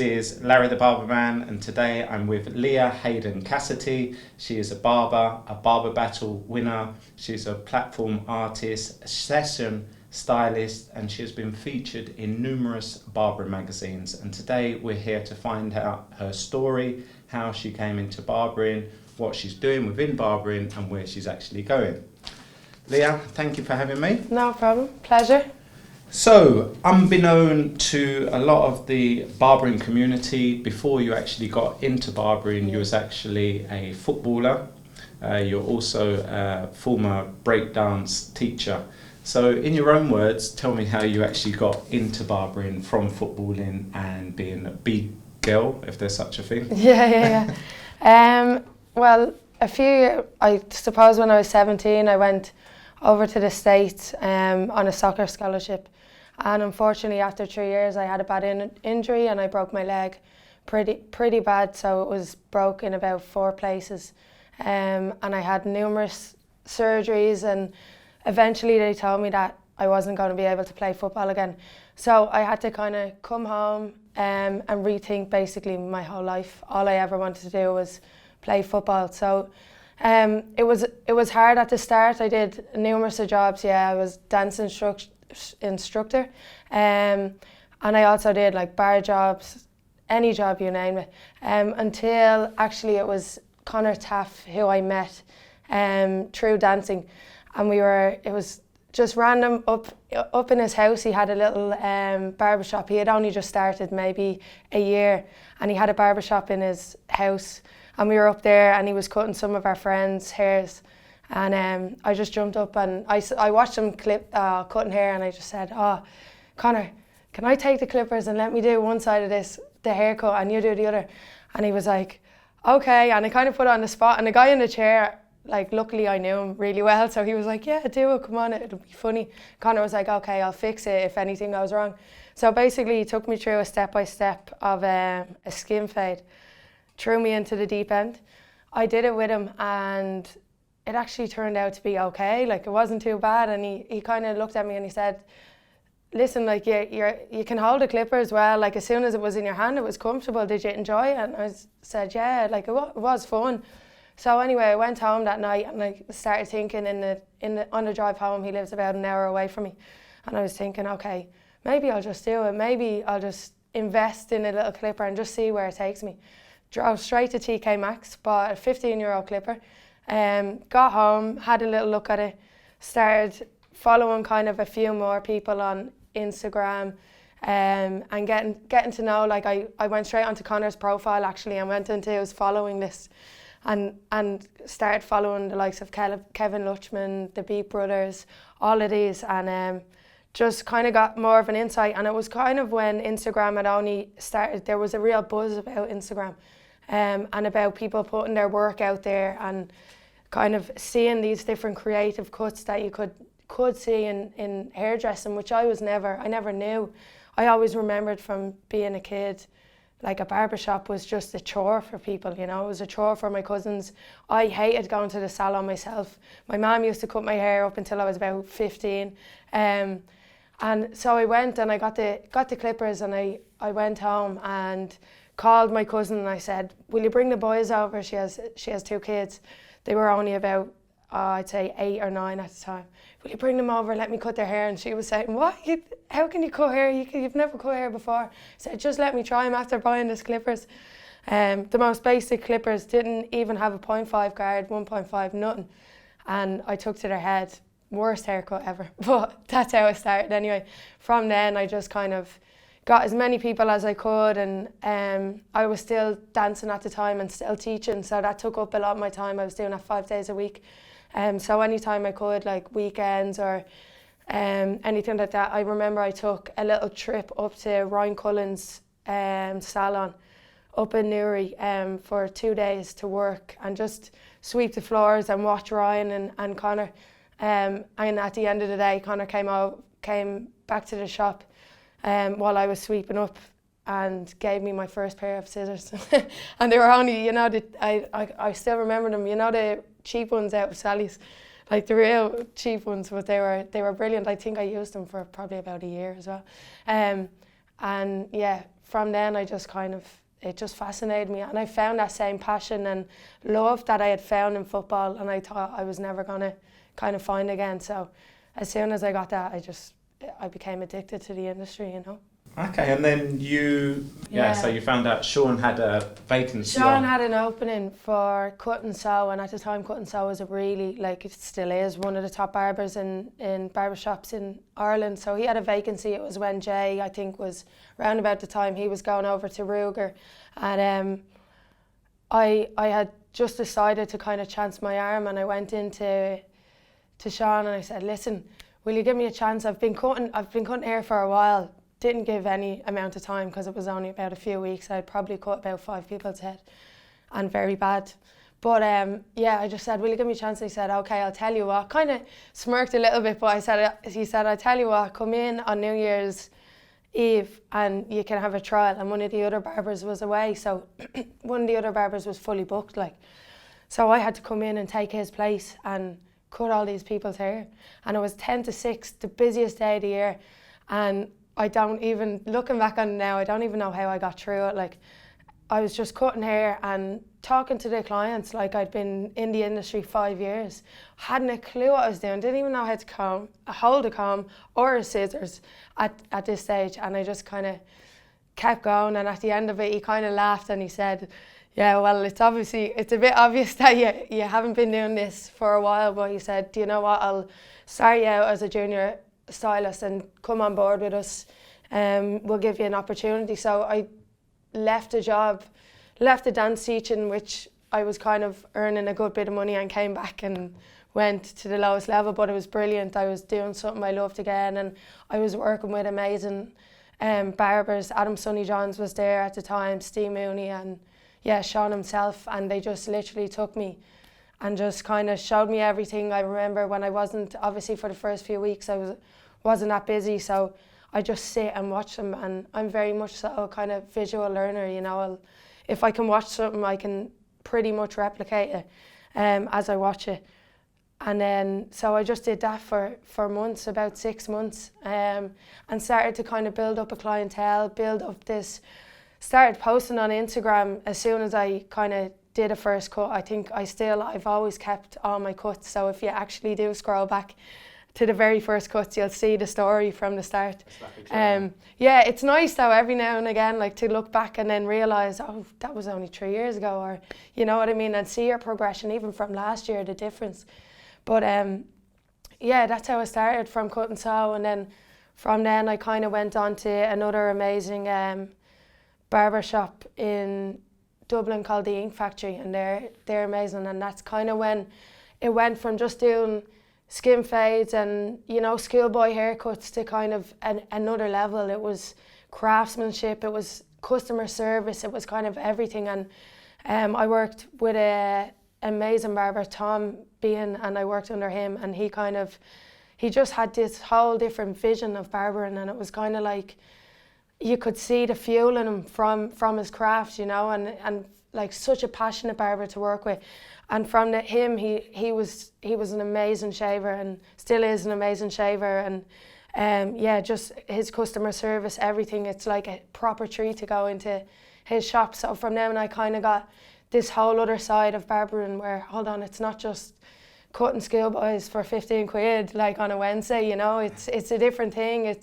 is Larry the Barber Man, and today I'm with Leah Hayden Cassidy. She is a Barber Battle winner. She's a platform artist, a session stylist, and she has been featured in numerous barbering magazines. And today we're here to find out her story, how she came into barbering, what she's doing within barbering, and where she's actually going. Leah, thank you for having me. No problem, pleasure. So, unbeknown to a lot of the barbering community, before you actually got into barbering, you was actually a footballer. You're also a former breakdance teacher. So, in your own words, tell me how you actually got into barbering from footballing and being a big girl, if there's such a thing. Yeah. Well, I suppose when I was 17, I went over to the States on a soccer scholarship. And unfortunately, after 3 years, I had a bad injury and I broke my leg pretty bad. So it was broke in about 4 places. And I had numerous surgeries, and eventually they told me that I wasn't going to be able to play football again. So I had to kind of come home and rethink basically my whole life. All I ever wanted to do was play football. So it was hard at the start. I did numerous jobs. I was dance instructor, and I also did like bar jobs, any job you name it, until actually it was Connor Taff who I met through dancing, and it was just random up in his house. He had a little barber shop. He had only just started maybe a year, and he had a barber shop in his house, and we were up there and he was cutting some of our friends' hairs. And I just jumped up and I watched him cutting hair, and I just said, "Oh, Connor, can I take the clippers and let me do one side of the haircut, and you do the other?" And he was like, "Okay." And I kind of put it on the spot, and the guy in the chair, like, luckily I knew him really well, so he was like, "Yeah, do it, come on, it'll be funny." Connor was like, "Okay, I'll fix it if anything goes wrong." So basically he took me through a step-by-step of a skin fade, threw me into the deep end. I did it with him, and it actually turned out to be okay. Like, it wasn't too bad, and he kind of looked at me and he said, "Listen, like, you can hold the clipper as well. Like, as soon as it was in your hand, it was comfortable. Did you enjoy it?" And I said, "Yeah, like it was fun." So anyway, I went home that night and I started thinking on the drive home. He lives about an hour away from me, and I was thinking, okay, maybe I'll just do it. Maybe I'll just invest in a little clipper and just see where it takes me. Drove straight to TK Maxx, bought a 15-euro clipper. Got home, had a little look at it, started following kind of a few more people on Instagram, and getting to know, like, I went straight onto Connor's profile actually and went into his following list and started following the likes of Kevin Luchman, the Beat Brothers, all of these, and just kind of got more of an insight. And it was kind of when Instagram had only started, there was a real buzz about Instagram, and about people putting their work out there and kind of seeing these different creative cuts that you could see in hairdressing, which I never knew. I always remembered from being a kid, like, a barbershop was just a chore for people, you know. It was a chore for my cousins. I hated going to the salon myself. My mum used to cut my hair up until I was about 15. And so I went and I got the clippers, and I went home and called my cousin and I said, "Will you bring the boys over?" She has 2 kids. They were only about, I'd say 8 or 9 at the time. "Will you bring them over, let me cut their hair?" And she was saying, "What? How can you cut hair? You've never cut hair before." I said, "Just let me try them after buying these clippers." The most basic clippers, didn't even have a 0.5 guard, 1.5, nothing. And I took to their head. Worst haircut ever. But that's how it started anyway. From then, I just kind of got as many people as I could, and I was still dancing at the time and still teaching, so that took up a lot of my time. I was doing that 5 days a week, so anytime I could, like weekends or anything like that. I remember I took a little trip up to Ryan Cullen's salon up in Newry for 2 days to work and just sweep the floors and watch Ryan and Connor, and at the end of the day Connor came back to the shop while I was sweeping up and gave me my first pair of scissors. And they were only, you know, I still remember them, you know, the cheap ones out of Sally's, like the real cheap ones, but they were brilliant. I think I used them for probably about a year as well. And yeah, from then I just it just fascinated me, and I found that same passion and love that I had found in football, and I thought I was never going to kind of find again. So as soon as I got that, I became addicted to the industry, you know. Okay, and then so you found out Sean had a vacancy. Sean had an opening for cut and sew, and at the time cut and sew was a really, like it still is, one of the top barbers in barbershops in Ireland. So he had a vacancy. It was when Jay, I think, was round about the time he was going over to Ruger, and I had just decided to kind of chance my arm, and I went into Sean and I said, listen, will you give me a chance? I've been cutting hair for a while. Didn't give any amount of time because it was only about a few weeks. I'd probably cut about 5 people's head, and very bad. But I just said, will you give me a chance? And he said, okay, I'll tell you what. Kind of smirked a little bit, but he said, I'll tell you what, come in on New Year's Eve and you can have a trial. And one of the other barbers was away, so one of the other barbers was fully booked. So I had to come in and take his place and cut all these people's hair. And it was 10 to 6, the busiest day of the year. And I don't even, looking back on it now, I don't even know how I got through it. I was just cutting hair and talking to the clients like I'd been in the industry 5 years. Hadn't a clue what I was doing, didn't even know how to hold a comb or a scissors at this stage. And I just kind of kept going, and at the end of it he kind of laughed and he said, yeah, well, it's a bit obvious that you haven't been doing this for a while, but he said, do you know what, I'll start you out as a junior stylist and come on board with us, we'll give you an opportunity. So I left the dance teaching, which I was kind of earning a good bit of money, and came back and went to the lowest level, but it was brilliant. I was doing something I loved again, and I was working with amazing barbers. Adam Sonny Johns was there at the time, Steve Mooney, and Sean himself, and they just literally took me and just kind of showed me everything. I remember when I wasn't, obviously for the first few weeks I wasn't that busy, so I just sit and watch them, and I'm very much so a kind of visual learner, you know. If I can watch something, I can pretty much replicate it as I watch it. And then, so I just did that for months, about 6 months, and started to kind of build up a clientele, started posting on Instagram as soon as I kind of did a first cut. I think I've always kept all my cuts, so if you actually do scroll back to the very first cuts, you'll see the story from the start. It's nice though every now and again, like, to look back and then realise, oh, that was only 3 years ago, or you know what I mean, and see your progression even from last year, the difference. But that's how I started, from cut and sew, and then from then I kind of went on to another amazing barber shop in Dublin called the Ink Factory, and they're amazing. And that's kind of when it went from just doing skin fades and, you know, schoolboy haircuts to kind of another level. It was craftsmanship, it was customer service, it was kind of everything. And I worked with a amazing barber, Tom Behan, and I worked under him, and he just had this whole different vision of barbering, and it was kind of like you could see the fuel in him from his craft, you know, and like such a passionate barber to work with. And from him, he was an amazing shaver, and still is an amazing shaver, and just his customer service, everything. It's like a proper treat to go into his shop. So from then I kind of got this whole other side of barbering where, hold on, it's not just cutting schoolboys for 15 quid like on a Wednesday, you know, it's a different thing.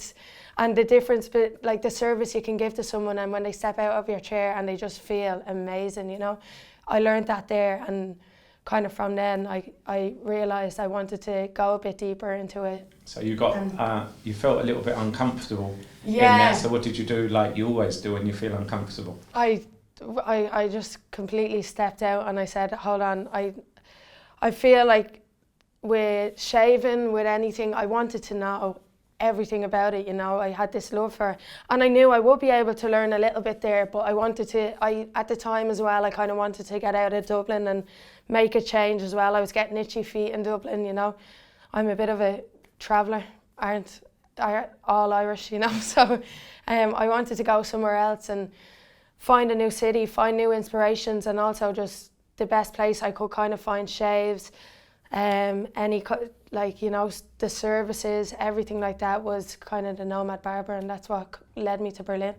And the difference, like the service you can give to someone, and when they step out of your chair and they just feel amazing, you know. I learned that there, and kind of from then I realised I wanted to go a bit deeper into it. So you felt a little bit uncomfortable in there. So what did you do, like you always do when you feel uncomfortable? I just completely stepped out, and I said, hold on, I feel like with shaving, with anything, I wanted to know everything about it, you know. I had this love for it, and I knew I would be able to learn a little bit there, but at the time as well, I kind of wanted to get out of Dublin and make a change as well. I was getting itchy feet in Dublin, you know. I'm a bit of a traveller, aren't all Irish, you know, so I wanted to go somewhere else and find a new city, find new inspirations, and also just the best place I could kind of find shaves, like, you know, the services, everything like that was kind of the Nomad Barber, and that's what led me to Berlin.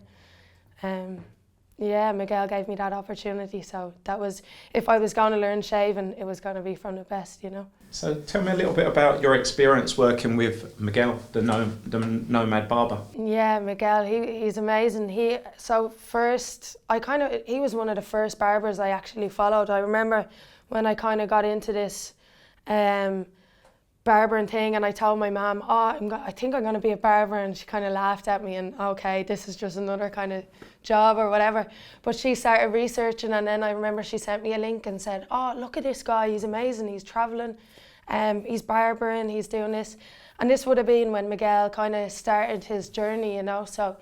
Yeah, Miguel gave me that opportunity, so that was, if I was going to learn shaving, it was going to be from the best, you know. So tell me a little bit about your experience working with Miguel, the Nomad Barber. Yeah, Miguel, he's amazing. He was one of the first barbers I actually followed. I remember when I kind of got into this barbering thing, and I told my mum, I think I'm going to be a barber, and she kind of laughed at me and, okay, this is just another kind of job or whatever. But she started researching, and then I remember she sent me a link and said, oh, look at this guy, he's amazing, he's travelling, he's barbering, he's doing this. And this would have been when Miguel kind of started his journey, you know. So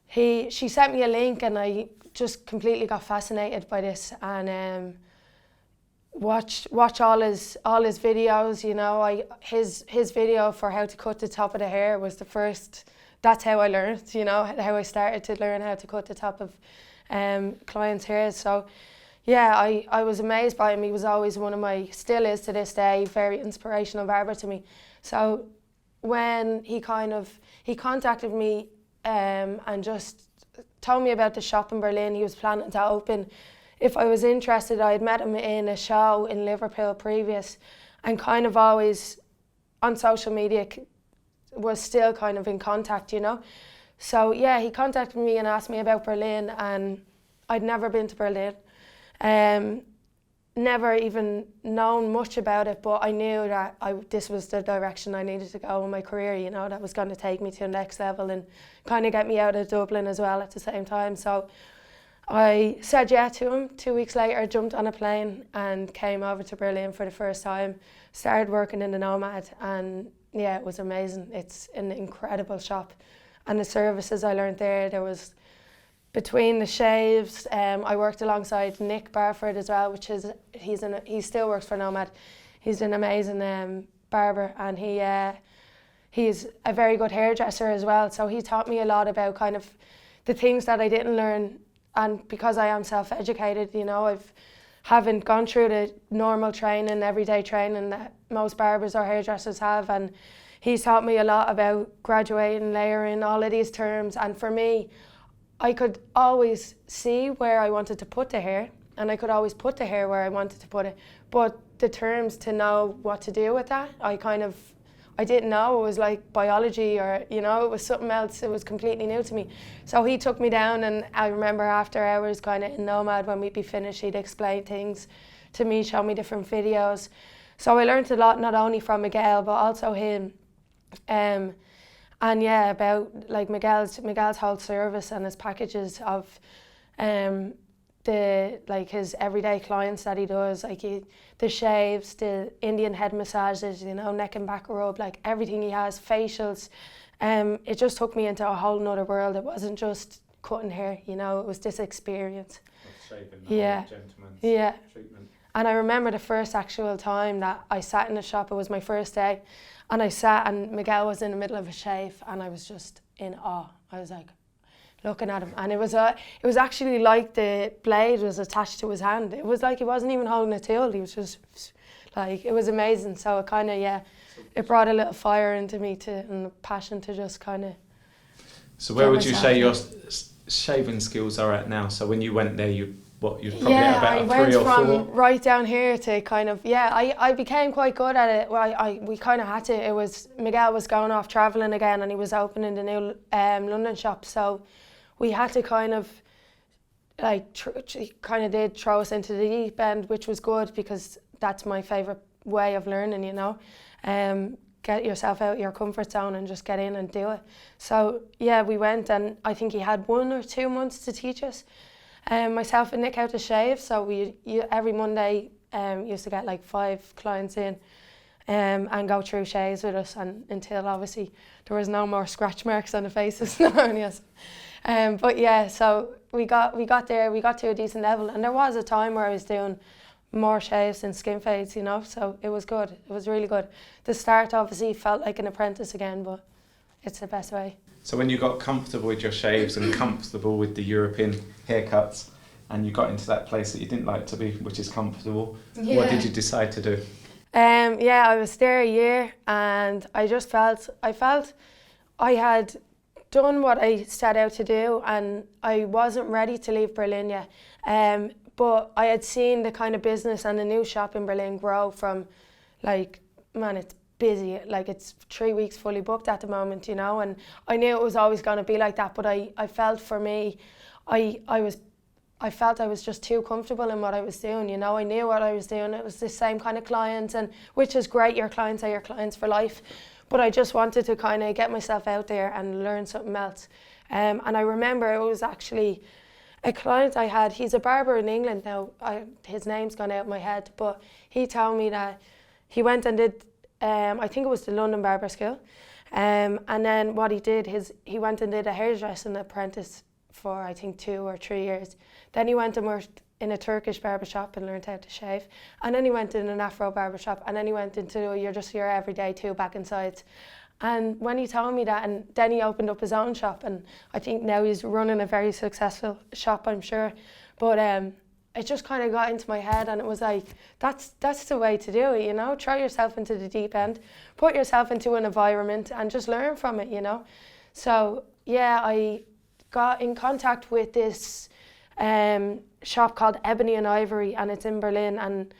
she sent me a link, and I just completely got fascinated by this, and watch all his videos, you know. His video for how to cut the top of the hair was the first. That's how I learned, you know, how I started to learn how to cut the top of clients' hair. So yeah, I was amazed by him. He was always still is to this day, very inspirational barber to me. So when he contacted me and just told me about the shop in Berlin he was planning to open, if I was interested, I had met him in a show in Liverpool previous, and kind of always on social media was still kind of in contact, you know. So yeah, he contacted me and asked me about Berlin, and I'd never been to Berlin. Never even known much about it, but I knew that this was the direction I needed to go in my career, you know, that was going to take me to the next level and kind of get me out of Dublin as well at the same time. So I said yeah to him. 2 weeks later, jumped on a plane and came over to Berlin for the first time, started working in the Nomad, and yeah, it was amazing. It's an incredible shop, and the services I learned there was between the shaves. I worked alongside Nick Barford as well, he still works for Nomad. He's an amazing barber, and he's a very good hairdresser as well. So he taught me a lot about kind of the things that I didn't learn, and because I am self-educated, you know, haven't gone through the normal training, everyday training that most barbers or hairdressers have, and he's taught me a lot about graduating, layering, all of these terms. And for me, I could always see where I wanted to put the hair, and I could always put the hair where I wanted to put it, but the terms to know what to do with that, I didn't know. It was like biology, or, you know, it was something else. It was completely new to me. So he took me down, and I remember after hours kind of in Nomad, when we'd be finished, he'd explain things to me, show me different videos. So I learned a lot, not only from Miguel, but also him. And yeah, about like Miguel's whole service and his packages of his everyday clients that he does, like the shaves, the Indian head massages, you know, neck and back rub, like everything he has, facials. It just took me into a whole nother world. It wasn't just cutting hair, you know, it was this experience. Shaving, gentleman's treatment. And I remember the first actual time that I sat in the shop, it was my first day, and I sat and Miguel was in the middle of a shave, and I was just in awe. I was like looking at him, and it was actually like the blade was attached to his hand. It was like he wasn't even holding a tool, he was just like, it was amazing. So it kind of, yeah, it brought a little fire into me and a passion to just kind of. So where would you say your shaving skills are at now? So when you went there, you'd probably at about 3 or 4? I went from right down here to kind of, I became quite good at it. Well, we kind of had to. Miguel was going off travelling again, and he was opening the new London shop, so we had to kind of did throw us into the deep end, which was good, because that's my favourite way of learning, you know. Get yourself out of your comfort zone and just get in and do it. So yeah, we went, and I think he had 1 or 2 months to teach us. Myself and Nick how to shave, so every Monday used to get like 5 clients in and go through shaves with us, and until obviously there was no more scratch marks on the faces. Yes. But yeah, so we got there, we got to a decent level, and there was a time where I was doing more shaves than skin fades, you know, so it was good. It was really good. The start obviously felt like an apprentice again, but it's the best way. So when you got comfortable with your shaves and comfortable with the European haircuts, and you got into that place that you didn't like to be, which is comfortable, what did you decide to do? I was there a year, and I felt I had done what I set out to do, and I wasn't ready to leave Berlin yet. But I had seen the kind of business and the new shop in Berlin grow from, like, man, it's busy, like it's 3 weeks fully booked at the moment, you know, and I knew it was always going to be like that, but I felt for me, I felt I was just too comfortable in what I was doing, you know. I knew what I was doing, it was the same kind of clients, and which is great, your clients are your clients for life, but I just wanted to kind of get myself out there and learn something else. And I remember it was actually a client I had, he's a barber in England now, his name's gone out of my head, but he told me that he went and did, I think it was the London Barber School, and then what he did is he went and did a hairdressing apprentice for I think 2 or 3 years. Then he went and worked in a Turkish barber shop and learned how to shave, and then he went in an afro barber shop, and then he went into your everyday 2 back and sides. And when he told me that, and then he opened up his own shop, and I think now he's running a very successful shop, I'm sure. But it just kind of got into my head, and it was like, that's the way to do it, you know? Throw yourself into the deep end, put yourself into an environment and just learn from it, you know? So yeah, I got in contact with this shop called Ebony and Ivory, and it's in Berlin, and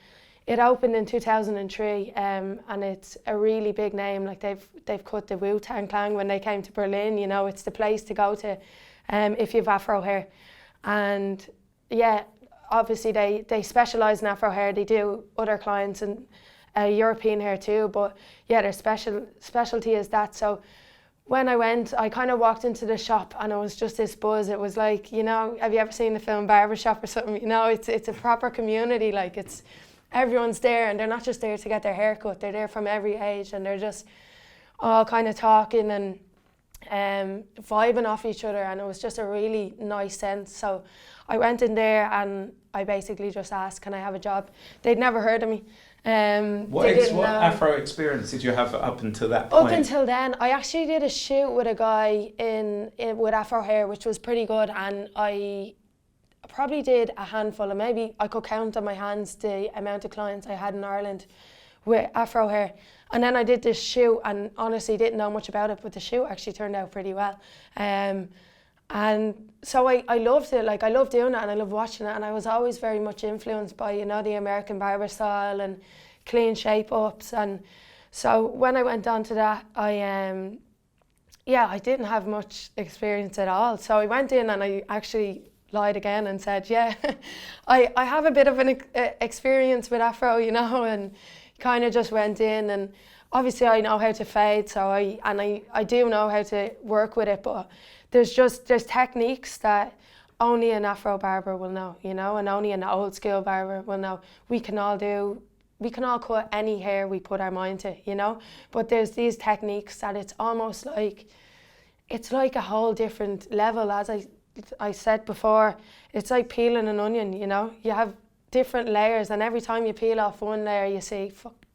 it opened in 2003, and it's a really big name. Like they've cut the Wu-Tang Clan when they came to Berlin. You know, it's the place to go to if you have afro hair. And yeah, obviously they specialise in afro hair. They do other clients and European hair too. But yeah, their specialty is that. So when I went, I kind of walked into the shop, and it was just this buzz. It was like, you know, have you ever seen the film Barber or something? You know, it's a proper community. Like everyone's there, and they're not just there to get their hair cut, they're there from every age, and they're just all kind of talking and vibing off each other, and it was just a really nice sense. So I went in there and I basically just asked, can I have a job? They'd never heard of me. What afro experience did you have up until that point? Up until then, I actually did a shoot with a guy with afro hair, which was pretty good, and I probably did a handful, and maybe I could count on my hands the amount of clients I had in Ireland with afro hair. And then I did this shoot, and honestly didn't know much about it, but the shoot actually turned out pretty well. And so I loved it, like I loved doing it and I loved watching it, and I was always very much influenced by, you know, the American barber style and clean shape ups. And so when I went on to that, I didn't have much experience at all. So I went in and I actually lied again and said, yeah, I have a bit of an experience with afro, you know, and kind of just went in, and obviously I know how to fade, so I do know how to work with it, but there's techniques that only an afro barber will know, you know, and only an old school barber will know. We can all cut any hair we put our mind to, you know, but there's these techniques that it's almost like, it's like a whole different level. As I said before, it's like peeling an onion, you know. You have different layers, and every time you peel off one layer, you see,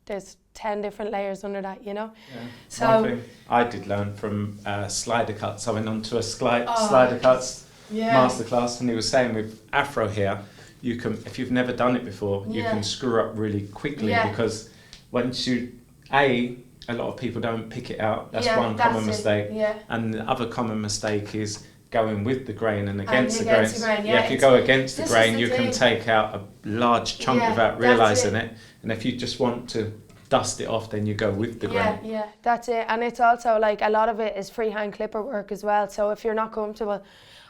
there's 10 different layers under that, you know. Yeah. So one thing I did learn from slider cuts, I went on to a slider cuts masterclass, and he was saying with afro hair, you can, if you've never done it before, you can screw up really quickly, because once a lot of people don't pick it out. That's one common mistake. Yeah. And the other common mistake is going with the grain and against the grain. If you go against the grain, you can take out a large chunk without realising it. And if you just want to dust it off, then you go with the grain. Yeah, that's it. And it's also like a lot of it is freehand clipper work as well. So if you're not comfortable,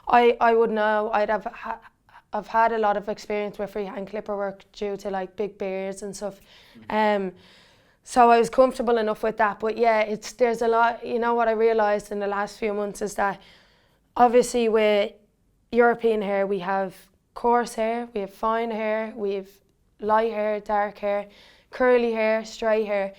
I would know, I've had a lot of experience with freehand clipper work due to like big beards and stuff. So I was comfortable enough with that. But yeah, there's a lot, you know, what I realised in the last few months is that obviously with European hair, we have coarse hair, we have fine hair, we have light hair, dark hair, curly hair, straight hair,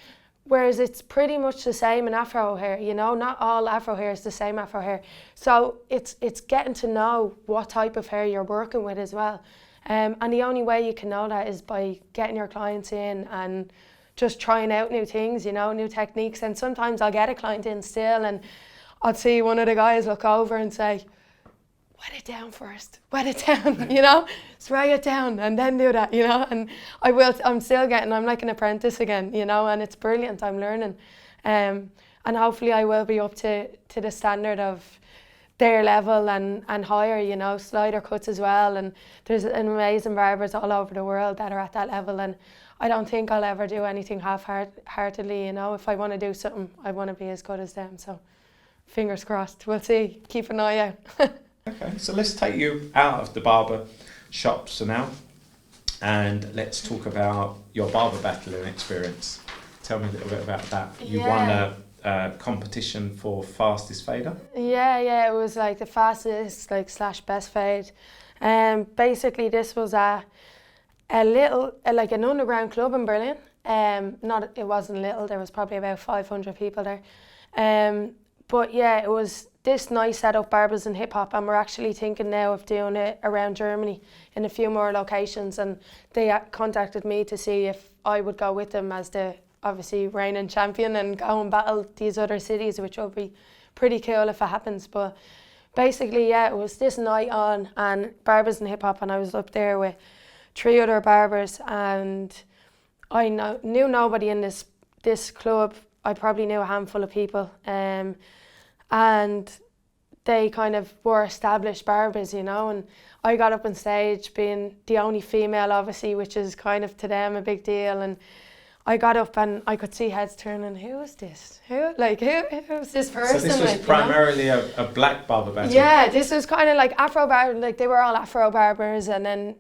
whereas it's pretty much the same in afro hair, you know. Not all afro hair is the same afro hair. So it's getting to know what type of hair you're working with as well. And the only way you can know that is by getting your clients in and just trying out new things, you know, new techniques. And sometimes I'll get a client in still, and I'll see one of the guys look over and say, wet it down first, wet it down, you know, spray it down and then do that, you know. And I'm still getting, I'm like an apprentice again, you know, and it's brilliant, I'm learning. And hopefully I will be up to the standard of their level and higher, you know, slider cuts as well. And there's amazing barbers all over the world that are at that level. And I don't think I'll ever do anything half-heartedly, you know. If I want to do something, I want to be as good as them. So fingers crossed. We'll see. Keep an eye out. Okay, so let's take you out of the barber shops for now, and let's talk about your barber battling experience. Tell me a little bit about that. You won a competition for fastest fader. Yeah, it was like the fastest / best fade. Basically this was a little like an underground club in Berlin. It wasn't little. There was probably about 500 people there. But yeah, it was this nice setup, barbers and hip hop, and we're actually thinking now of doing it around Germany in a few more locations. And they contacted me to see if I would go with them as the obviously reigning champion and go and battle these other cities, which will be pretty cool if it happens. But basically, yeah, it was this night on and barbers and hip hop, and I was up there with 3 other barbers, and I knew nobody in this club. I probably knew a handful of people, and they kind of were established barbers, you know. And I got up on stage being the only female, obviously, which is kind of to them a big deal. And I got up and I could see heads turning. Who is this? Who's this person? So this was primarily a black barber battle. Yeah, this was kind of like afro barber. Like they were all afro barbers, and then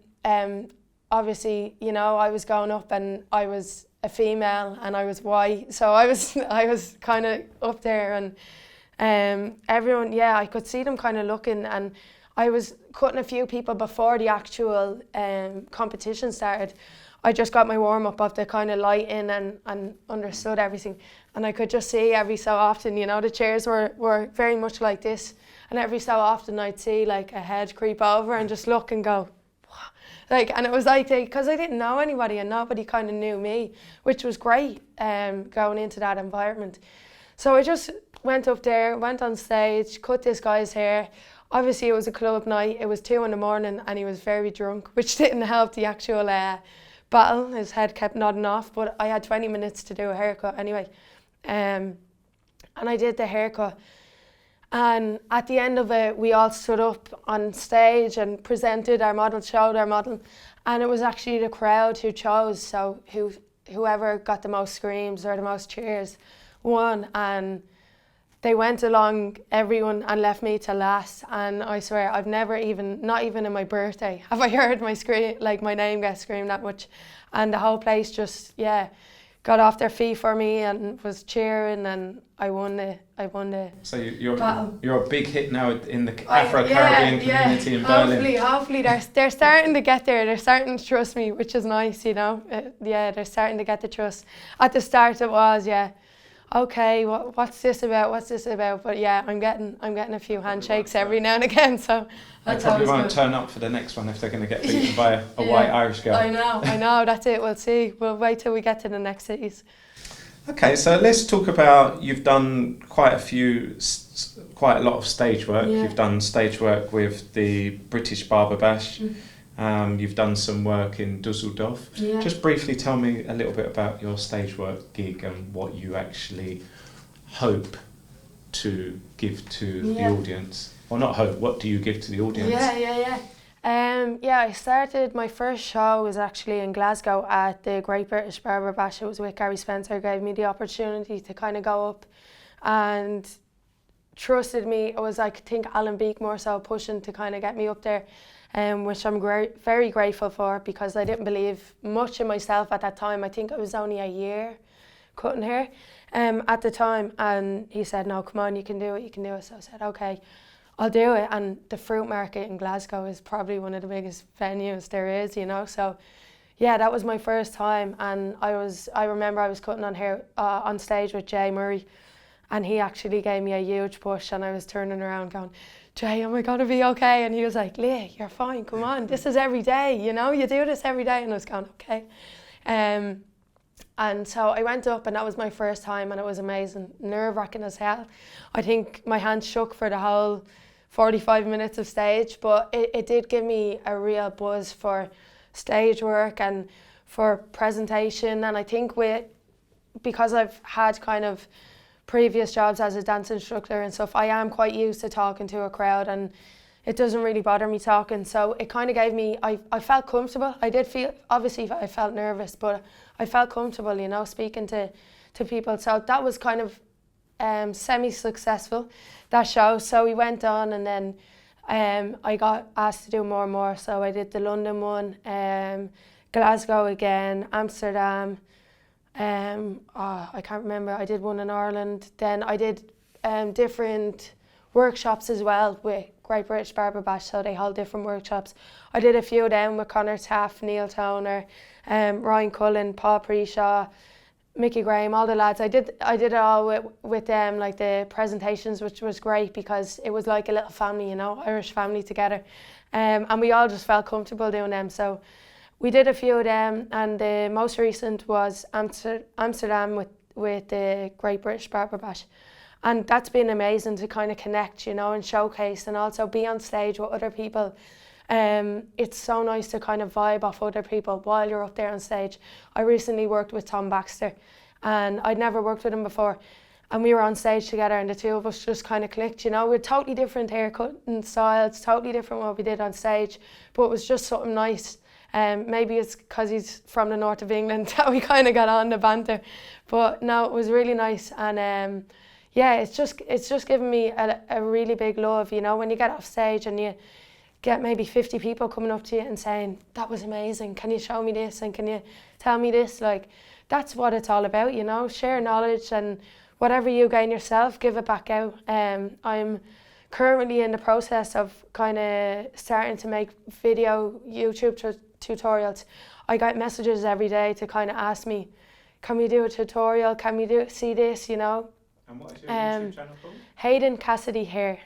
obviously, you know, I was going up and I was a female and I was white, so I was kind of up there, and everyone, yeah, I could see them kind of looking, and I was cutting a few people before the actual competition started. I just got my warm up of the kind of lighting and understood everything, and I could just see every so often, you know, the chairs were very much like this, and every so often I'd see like a head creep over and just look and go, like, and it was like, because I didn't know anybody and nobody kind of knew me, which was great going into that environment. So I just went up there, went on stage, cut this guy's hair. Obviously it was a club night, it was 2 in the morning and he was very drunk, which didn't help the actual battle. His head kept nodding off, but I had 20 minutes to do a haircut anyway. And I did the haircut. And at the end of it, we all stood up on stage and presented our model, showed our model. And it was actually the crowd who chose. So whoever got the most screams or the most cheers won. And they went along everyone and left me to last. And I swear, I've never even, not even in my birthday, have I heard my name get screamed that much. And the whole place just, yeah, got off their feet for me and was cheering, and I won the So you're battle. You're a big hit now in the Afro-Caribbean community in Berlin. Hopefully they're starting to get there. They're starting to trust me, which is nice, you know. Yeah, they're starting to get the trust. At the start it was, yeah, okay, what's this about? But yeah, I'm getting a few handshakes every now and again, so they probably won't turn up for the next one if they're going to get beaten by a white Irish girl. I know, that's it, we'll see. We'll wait till we get to the next cities. Okay, so let's talk about, you've done quite a lot of stage work. Yeah. You've done stage work with the British Barber Bash. You've done some work in Dusseldorf. Yeah. Just briefly tell me a little bit about your stage work gig and what you actually hope to give to the audience. Or not hope, what do you give to the audience? Yeah, I started, my first show was actually in Glasgow at the Great British Barber Bash. It was with Gary Spencer, gave me the opportunity to kind of go up and trusted me. It was, I think, Alan Beak more so pushing to kind of get me up there, which I'm very grateful for, because I didn't believe much in myself at that time. I think I was only a year cutting hair at the time, and he said, no, come on, you can do it. So I said, okay, I'll do it. And the fruit market in Glasgow is probably one of the biggest venues there is, you know. So yeah, that was my first time, and I remember I was cutting on hair on stage with Jay Murray, and he actually gave me a huge push, and I was turning around going, Jay, am I gonna be okay? And he was like, Leah, you're fine, come on, this is every day, you know, you do this every day. And I was going, okay. And so I went up, and that was my first time, and it was amazing, nerve-wracking as hell. I think my hands shook for the whole 45 minutes of stage, but it did give me a real buzz for stage work and for presentation. And I think because I've had kind of previous jobs as a dance instructor and stuff, I am quite used to talking to a crowd, and it doesn't really bother me talking. So it kind of gave me, I felt comfortable. I did feel, obviously I felt nervous, but I felt comfortable, you know, speaking to people. So that was kind of semi-successful, that show. So we went on, and then I got asked to do more and more. So I did the London one, Glasgow again, Amsterdam, I can't remember, I did one in Ireland. Then I did different workshops as well with Great British Barber Bash, so they hold different workshops. I did a few of them with Conor Taff, Neil Toner, Ryan Cullen, Paul Preshaw, Mickey Graham, all the lads. I did it all with them, like the presentations, which was great because it was like a little family, you know, Irish family together. And we all just felt comfortable doing them. So we did a few of them, and the most recent was Amsterdam with the Great British Barber Bash. And that's been amazing to kind of connect, you know, and showcase, and also be on stage with other people. It's so nice to kind of vibe off other people while you're up there on stage. I recently worked with Tom Baxter, and I'd never worked with him before. And we were on stage together, and the two of us just kind of clicked, you know. We're totally different haircut and styles, totally different what we did on stage, but it was just something nice. Maybe it's because he's from the north of England that we kind of got on the banter. But no, it was really nice. And yeah, it's just given me a really big love, you know, when you get off stage and you get maybe 50 people coming up to you and saying, that was amazing, can you show me this, and can you tell me this? Like, that's what it's all about, you know, share knowledge, and whatever you gain yourself, give it back out. I'm currently in the process of kind of starting to make video YouTube tutorials. I get messages every day to kind of ask me, can we do a tutorial, can we see this, you know? And what is your YouTube channel called? Hayden Cassidy Hair.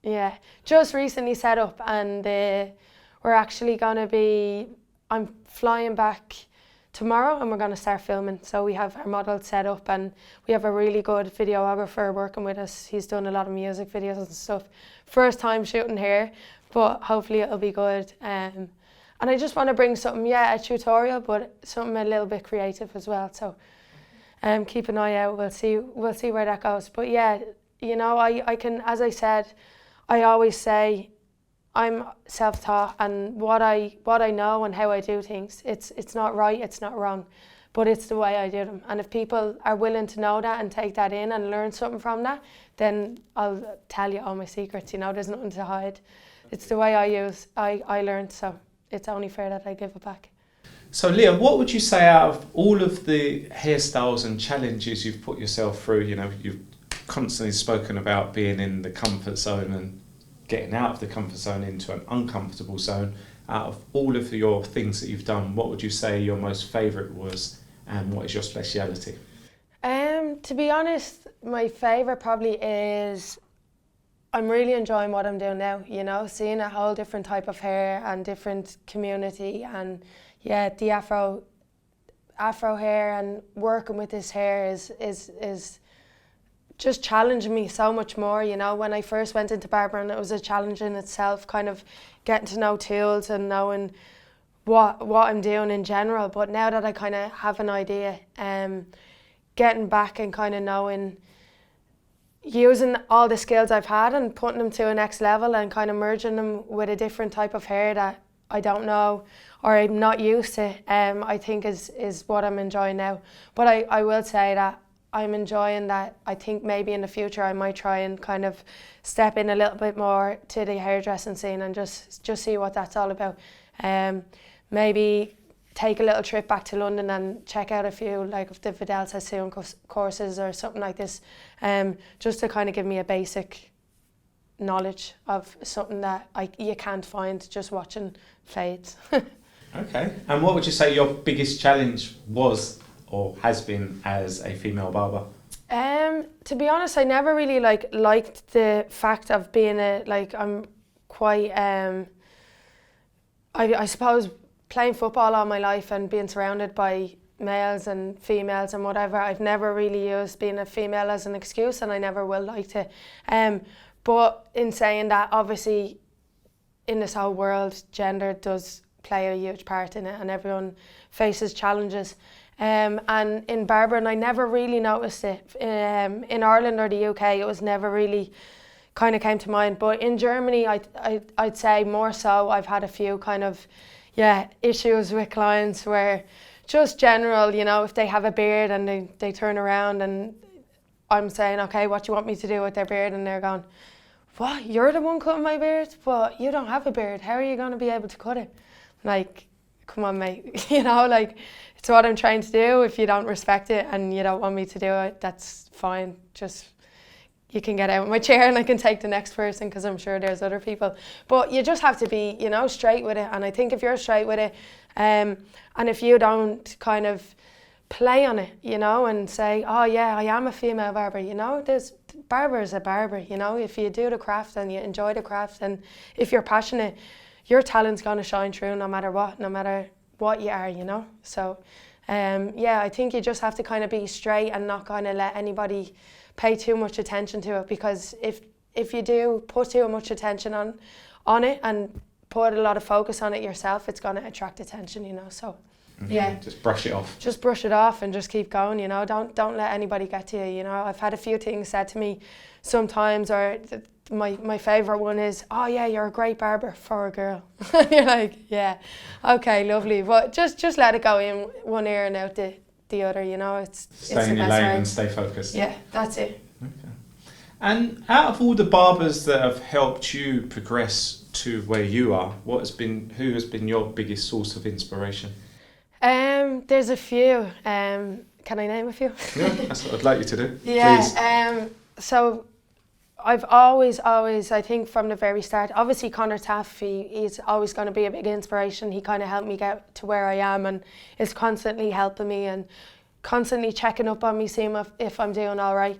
Yeah, just recently set up, and we're actually going to be, I'm flying back tomorrow, and we're going to start filming. So we have our model set up, and we have a really good videographer working with us. He's done a lot of music videos and stuff. First time shooting hair, but hopefully it'll be good. And I just want to bring something, a tutorial, but something a little bit creative as well. So keep an eye out. We'll see where that goes. But yeah, you know, I can, as I said, I always say I'm self-taught, and what I know and how I do things, it's not right, it's not wrong, but it's the way I do them. And if people are willing to know that and take that in and learn something from that, then I'll tell you all my secrets, you know, there's nothing to hide. It's the way I learned, so it's only fair that I give it back. So Leah, what would you say out of all of the hairstyles and challenges you've put yourself through? You know, you've constantly spoken about being in the comfort zone and getting out of the comfort zone into an uncomfortable zone. Out of all of your things that you've done, what would you say your most favourite was, and what is your speciality? To be honest, my favourite probably is, I'm really enjoying what I'm doing now, you know, seeing a whole different type of hair and different community, and yeah, the afro hair, and working with this hair is just challenging me so much more, you know. When I first went into barbering, it was a challenge in itself, kind of getting to know tools and knowing what I'm doing in general. But now that I kind of have an idea, getting back and kind of knowing, using all the skills I've had and putting them to a next level, and kind of merging them with a different type of hair that I don't know or I'm not used to, I think is what I'm enjoying now. But I will say that I'm enjoying that. I think maybe in the future I might try and kind of step in a little bit more to the hairdressing scene and just see what that's all about. Maybe take a little trip back to London and check out a few, like of the Vidal Sassoon courses or something like this, just to kind of give me a basic knowledge of something that you can't find just watching fades. Okay, and what would you say your biggest challenge was or has been as a female barber? To be honest, I never really liked the fact of being I'm quite I suppose playing football all my life and being surrounded by males and females and whatever, I've never really used being a female as an excuse, and I never will like to. But in saying that, obviously in this whole world, gender does play a huge part in it, and everyone faces challenges. And in barbering, I never really noticed it. In Ireland or the UK, it was never really kind of came to mind. But in Germany, I'd say more so. I've had a few kind of, issues with clients where just general, if they have a beard and they turn around and I'm saying, okay, what do you want me to do with their beard? And they're going, what, you're the one cutting my beard? But you don't have a beard. How are you going to be able to cut it? Like, come on, mate. It's what I'm trying to do. If you don't respect it and you don't want me to do it, that's fine. Just, you can get out of my chair and I can take the next person, because I'm sure there's other people. But you just have to be, straight with it. And I think if you're straight with it, and if you don't kind of play on it, and say, oh yeah, I am a female barber, there's barber is a barber, if you do the craft and you enjoy the craft, and if you're passionate, your talent's going to shine through no matter what you are, so I think you just have to kind of be straight and not kind of let anybody pay too much attention to it, because if you do put too much attention on it and put a lot of focus on it yourself, it's going to attract attention, so just brush it off. Just brush it off and just keep going, don't let anybody get to you, I've had a few things said to me sometimes, or my favourite one is, oh yeah, you're a great barber for a girl. You're like, yeah, okay, lovely, but just let it go in one ear and out the other, it's stay in your lane and stay focused. Yeah, that's it. Okay. And out of all the barbers that have helped you progress to where you are, who has been your biggest source of inspiration? There's a few. Can I name a few? Yeah, that's what I'd like you to do. Yeah. Please. So I've always, I think from the very start, obviously Conor Taff, he's always going to be a big inspiration. He kind of helped me get to where I am and is constantly helping me and constantly checking up on me, seeing if I'm doing all right.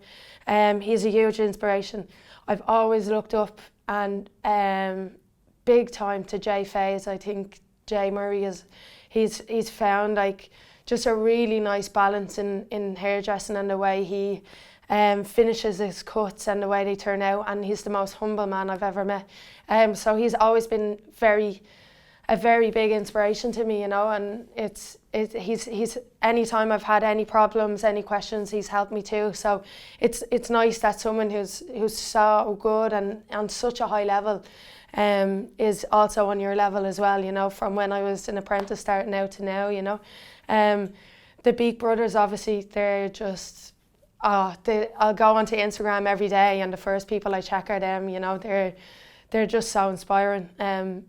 He's a huge inspiration. I've always looked up and big time to Jay Faze. I think Jay Murray he's found like just a really nice balance in hairdressing and the way he finishes his cuts and the way they turn out, and he's the most humble man I've ever met. So he's always been a very big inspiration to me, and he's anytime I've had any problems, any questions, he's helped me too. So it's nice that someone who's so good and on such a high level is also on your level as well, from when I was an apprentice starting out to now, The Beak brothers, obviously, they're just, I'll go onto Instagram every day and the first people I check are them, they're just so inspiring. Their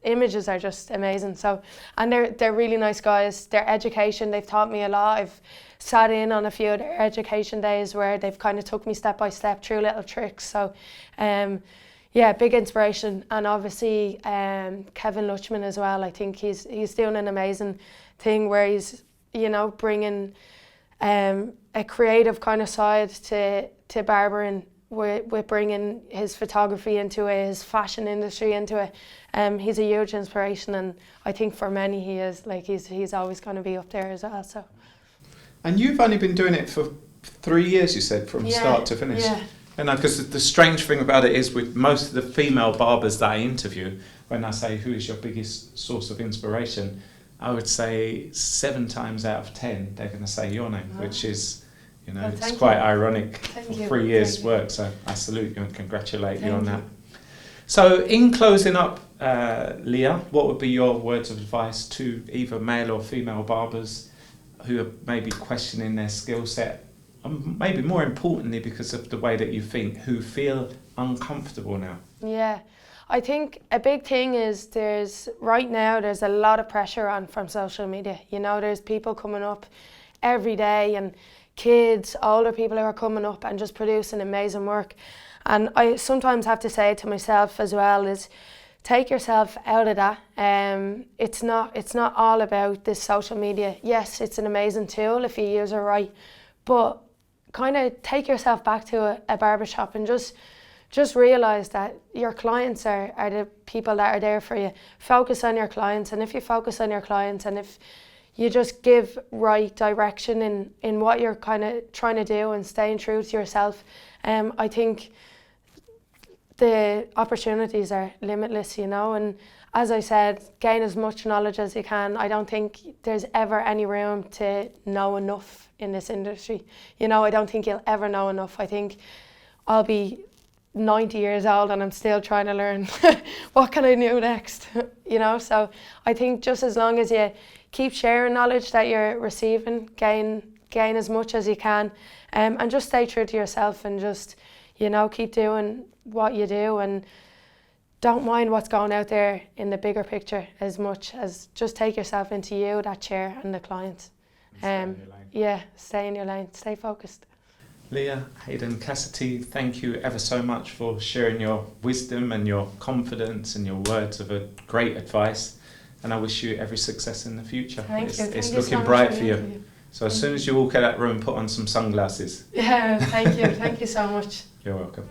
images are just amazing. So, and they're really nice guys. Their education, they've taught me a lot. I've sat in on a few of their education days where they've kind of took me step by step through little tricks. So, big inspiration. And obviously Kevin Luchman as well. I think he's doing an amazing thing where he's bringing a creative kind of side to barbering. We're bringing his photography into it, his fashion industry into it. He's a huge inspiration, and I think for many he is. Like he's always going to be up there as well. So. And you've only been doing it for 3 years, you said, from start to finish. Yeah. And because the strange thing about it is, with most of the female barbers that I interview, when I say who is your biggest source of inspiration, I would say 7 times out of 10 they're going to say your name, which is, it's quite ironic. Thank you. 3 years' work, so I salute you and congratulate you on that. So in closing up, Leah, what would be your words of advice to either male or female barbers who are maybe questioning their skill set, and maybe more importantly because of the way that you think, who feel uncomfortable now? Yeah, I think a big thing is right now there's a lot of pressure on from social media. There's people coming up every day, and kids, older people who are coming up and just producing amazing work. And I sometimes have to say to myself as well is, take yourself out of that. It's not all about this social media. Yes, it's an amazing tool if you use it right, but kind of take yourself back to a barbershop and just realise that your clients are the people that are there for you. Focus on your clients, and if you focus on your clients and if you just give right direction in what you're kind of trying to do and staying true to yourself, I think the opportunities are limitless, you know, and as I said, gain as much knowledge as you can. I don't think there's ever any room to know enough in this industry. You know, I don't think you'll ever know enough. I think I'll be 90 years old and I'm still trying to learn what can I do next, you know. So I think just as long as you keep sharing knowledge that you're receiving, gain as much as you can, and just stay true to yourself and just, you know, keep doing what you do and don't mind what's going out there in the bigger picture as much as just take yourself into you, that chair and the client. Stay in your lane. Yeah, stay in your lane, stay focused. Leah Hayden Cassidy, thank you ever so much for sharing your wisdom and your confidence and your words of a great advice, and I wish you every success in the future. Thank you. It's Thank you looking so bright much for you. So as soon as you walk out of that room, put on some sunglasses. Yeah, thank you so much. You're welcome.